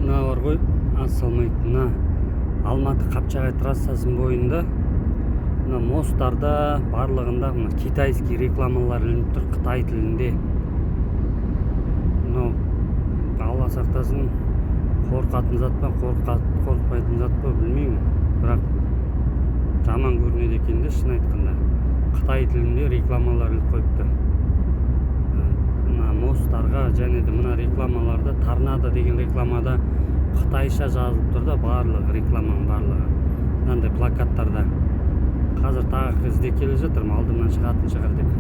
Мына бар ғой, ассалаумағалейкум. Мына Алматы Қапшағай трассасының бойында мына мосттарда барлығында мына китайский рекламалар ілініп тұр Қытай тілінде. Мынау Алла сақтасын, қорқатын зат па, қорқпайтын зат па білмеймін, бірақ жаман көрінеді екен де, шын айтқанда. Қытай тілінде рекламалар іліп қойыпты. Мына мосттарға және де мына рекламаларда торнадо деген рекламада Қытайша жазылып тұр да, барлығы рекламаның барлығы. Мынандай плакаттарда. Қазір тағы іздеп келе жатырмын, алдымнан шығатын шығар деп.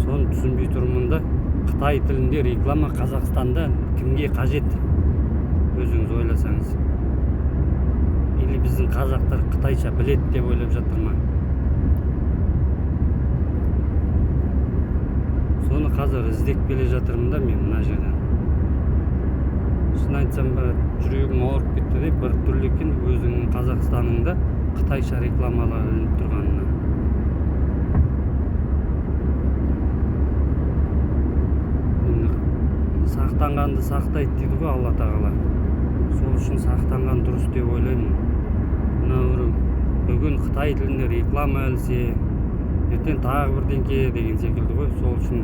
Соны түсінбей тұрмын да. Қытай тілінде реклама Қазақстанда кімге қажет? Өзіңіз ойласаңыз. Или біздің қазақтар Қытайша біледі деп ойлап жатыр ма? Соны қазір іздеп келе жатырмын да мен мына жерден. Шын айтсам, жүрегім ауырып кетті деп, бір түрлі екен өзіңнің Қазақстаныңда Қытайша рекламалар ілініп тұрғанына. Сақтанғанды сақтайды дейді ғой Алла тағала. Сол үшін сақтанған дұрыс деп ойлаймын. Мына бүгін Қытай тілінде реклама ілсе, ертең тағы бірдеңке деген секілді ғой. Сол үшін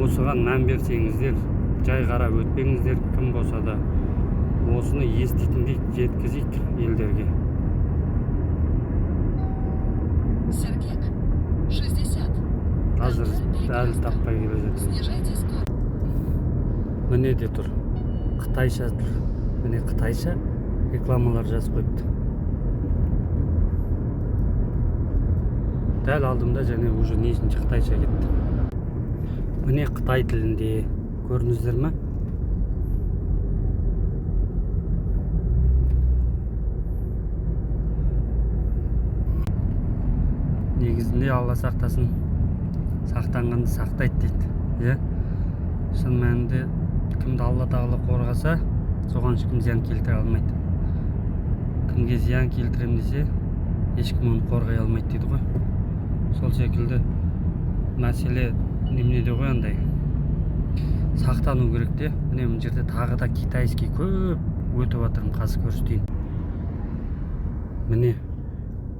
осыған мән берсеңіздер, жай қарап өтпеңіздер, кім болса да осыны еститіндей жеткізейік елдерге. Қазір әлі таппай келе жатыр. Міне де тұр. Қытайша тұр. Міне Қытайша рекламалар жазып қойыпты. Дәл алдымда және уже несінші Қытайша кетті. Міне Қытай тілінде. Көрдіңіздер ме? Негізінде Алла сақтасын, сақтанғанды сақтайды дейді. Шын мәнінде кімді Алла тағала қорғаса, соған ешкім зиян келтіре алмайды. Кімге зиян келтірем десе, ешкім оны қорғай алмайды дейді ғой. Сол секілді мәселе неменеде ғой андай. Сақтану керек те. Міне мына жерде тағы да китайский көп өтіп жатырмын, қазір көрсетейін.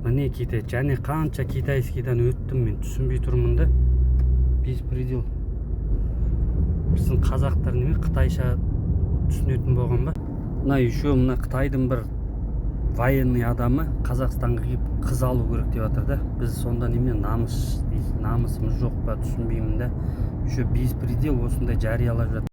Міне Китай, және қанша китайскийдан өттім мен, түсінбей тұрмын да. Беспредел. Біздің қазақтар неме Қытайша түсінетін болған ба? Мына еще мына Қытайдың бір военный адамы Қазақстанға келіп қыз алу керек деп жатыр да. Біз сонда неме намысымыз жоқ па, түсінбеймін да. Еще беспредел осындай жариялап жатыр.